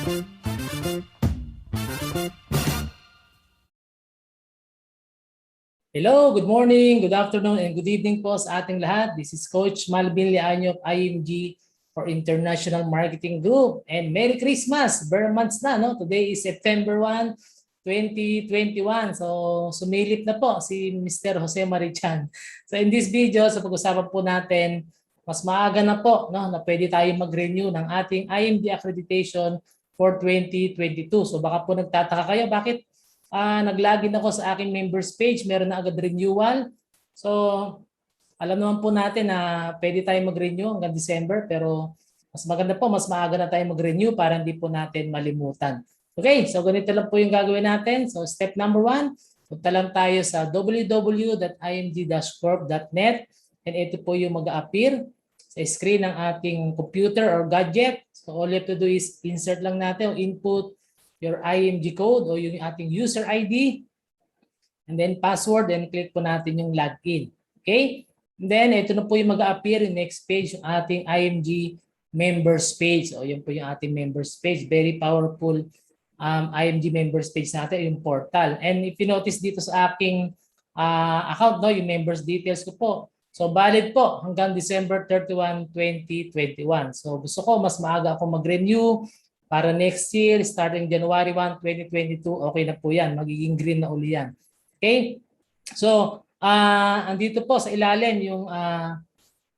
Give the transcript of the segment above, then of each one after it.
Hello, good morning, good afternoon, and good evening po sa ating lahat. This is Coach Malvin Leano of IMG for International Marketing Group. And Merry Christmas! Bare months na, no? Today is September 1, 2021. So, sumilip na po si Mr. Jose Marichan. So, in this video, sa pag-usapan po natin, mas maaga na po, no, na pwede tayong mag-renew ng ating IMG accreditation for 2022. So, baka po nagtataka kayo, bakit nag-login ako sa aking members page, meron na agad renewal. So, alam naman po natin na pwede tayong mag-renew hanggang December, pero mas maganda po, mas maaga na tayong mag-renew para hindi po natin malimutan. Okay, so ganito lang po yung gagawin natin. So, step number 1, punta lang tayo sa www.img-corp.net and ito po yung mag-a-appear sa screen ng ating computer or gadget. So, all you have to do is insert lang natin o input your IMG code o yung ating user ID and then password, and click po natin yung login. Okay? And then ito na po yung mag-appear yung next page, yung ating IMG members page. O yun po yung ating members page. Very powerful IMG members page natin, yung portal. And if you notice dito sa aking account, no, yung members details ko po. So valid po hanggang December 31, 2021. So gusto ko mas maaga ako mag-renew para next year, starting January 1, 2022, okay na po yan. Magiging green na uli yan. Okay? So, andito po sa ilalim yung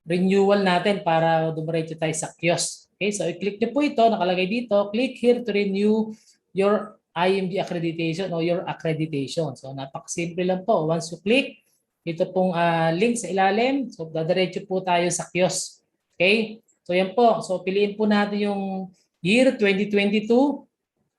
renewal natin para dumiretso tayo sa kiosk. Okay? So, i-click nyo po ito. Nakalagay dito. Click here to renew your IMG accreditation or your accreditation. So, napakasimple lang po. Once you click, ito pong link sa ilalim. So, dadiretso po tayo sa kiosk. Okay? So, yan po. So, piliin po natin yung year 2022,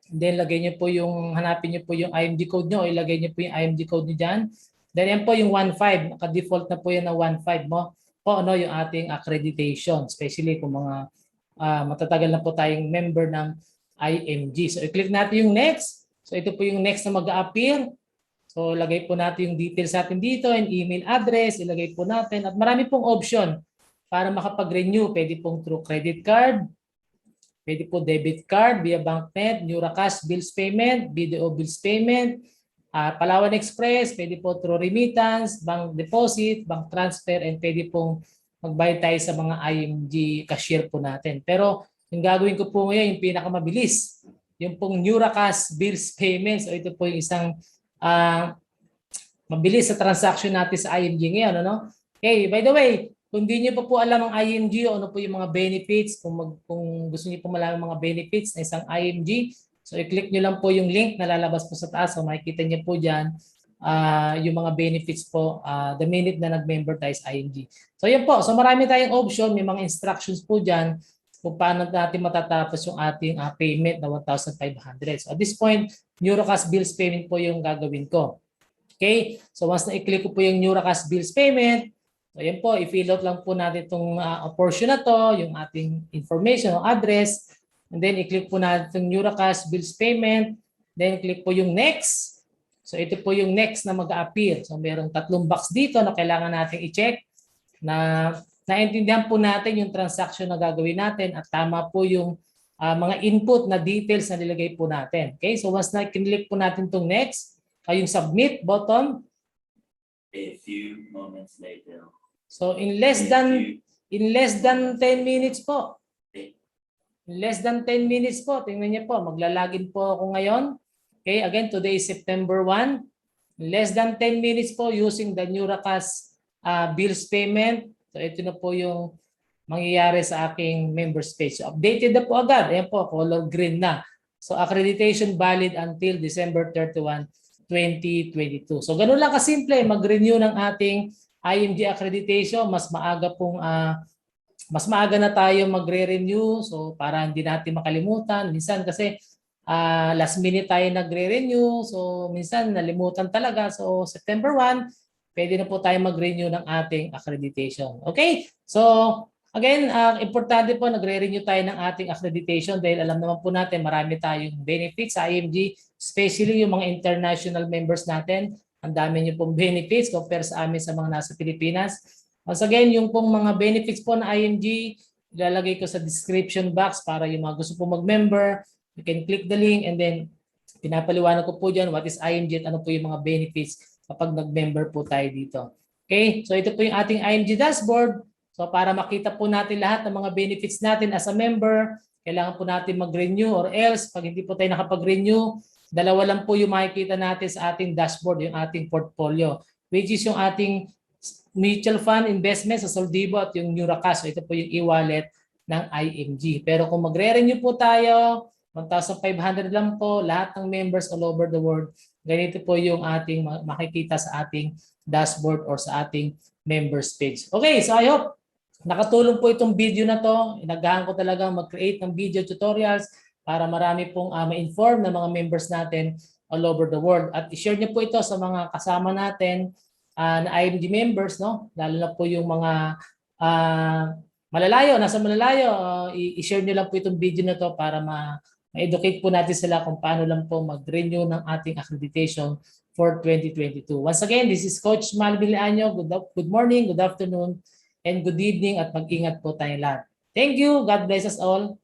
then lagay niyo po yung, hanapin niyo po yung IMG code niyo o ilagay niyo po yung IMG code niyo diyan. Then yan po yung 15, naka-default na po yan na 15 mo. Po ano yung ating accreditation, especially kung mga matatagal na po tayong member ng IMG. So i-click natin yung next. So ito po yung next na mag-a-appear. So lagay po natin yung details natin dito, yung email address, ilagay po natin at marami pong option para makapag-renew. Pwede pong through credit card, pwede po debit card, via banknet, Nuracash bills payment, BDO bills payment, Palawan Express, pwede po through remittance, bank deposit, bank transfer, and pwede pong magbayad tayo sa mga IMG cashier po natin. Pero yung gagawin ko po ngayon, yung pinakamabilis, yung pong Nuracash bills payment. So ito po yung isang mabilis sa transaction natin sa IMG ngayon. Ano? Okay, by the way, kung di niyo pa po alam ang IMG o ano po yung mga benefits, kung gusto niyo po malaman mga benefits ng isang IMG, so i-click niyo lang po yung link na lalabas po sa taas. So makikita niyo po diyan yung mga benefits po the minute na nag-member tayo sa IMG. So yun po. So marami tayong option, may mga instructions po diyan kung paano natin matatapos yung ating payment na 1,500. So at this point, Nuracash bills payment po yung gagawin ko. Okay? So once na i-click ko po yung Nuracash bills payment, so yan po, i-fill out lang po natin itong portion na to, yung ating information o address. And then i-click po natin itong Nuracash bills payment. Then click po yung next. So ito po yung next na mag-a-appear. So merong 3 box dito na kailangan natin i-check na naintindihan po natin yung transaction na gagawin natin at tama po yung mga input na details na nilagay po natin. Okay, so once na click po natin itong next, yung submit button. A few moments later. So in less than 10 minutes po. In less than 10 minutes po, tingnan niyo po, maglalagin po ako ngayon. Okay, again, today is September 1. In less than 10 minutes po using the Nuracash bills payment. So ito na po yung mangyayari sa aking members page. So updated na po agad. Ayan po, color green na. So accreditation valid until December 31, 2022. So ganun lang kasimple, mag-renew ng ating IMG accreditation. Mas maaga na tayo magre-renew, so para hindi natin makalimutan. Minsan kasi last minute tayo nagre-renew, so minsan nalimutan talaga. So September 1, pwede na po tayo mag-renew ng ating accreditation. Okay? So again, importante po nagre-renew tayo ng ating accreditation dahil alam naman po natin marami tayong benefits sa IMG, especially yung mga international members natin. Ang dami niyo pong benefits compare sa amin sa mga nasa Pilipinas. Once again, yung pong mga benefits po na IMG, ilalagay ko sa description box para yung mga gusto po mag-member, You can click the link and then pinapaliwanag ko po dyan what is IMG at ano po yung mga benefits kapag nag-member po tayo dito. Okay, so ito po yung ating IMG dashboard. So para makita po natin lahat ng mga benefits natin as a member, kailangan po natin mag-renew or else pag hindi po tayo nakapag-renew, dalawa lang po yung makikita natin sa ating dashboard, yung ating portfolio, which is yung ating mutual fund investment sa Soldibo at yung Nurakas. So ito po yung e-wallet ng IMG. Pero kung magre-renew po tayo, 1,500 lang po, lahat ng members all over the world, ganito po yung ating makikita sa ating dashboard or sa ating members page. Okay, so I hope nakatulong po itong video na to. Inagahan ko talaga mag-create ng video tutorials para marami pong ma-inform ng mga members natin all over the world. At i-share niyo po ito sa mga kasama natin na IMG members, no? Lalo na po yung mga nasa malalayo, i-share niyo lang po itong video na to para ma-educate po natin sila kung paano lang po mag-renew ng ating accreditation for 2022. Once again, this is Coach Malvin Leano. Good morning, good afternoon, and good evening at mag-ingat po tayong lahat. Thank you. God bless us all.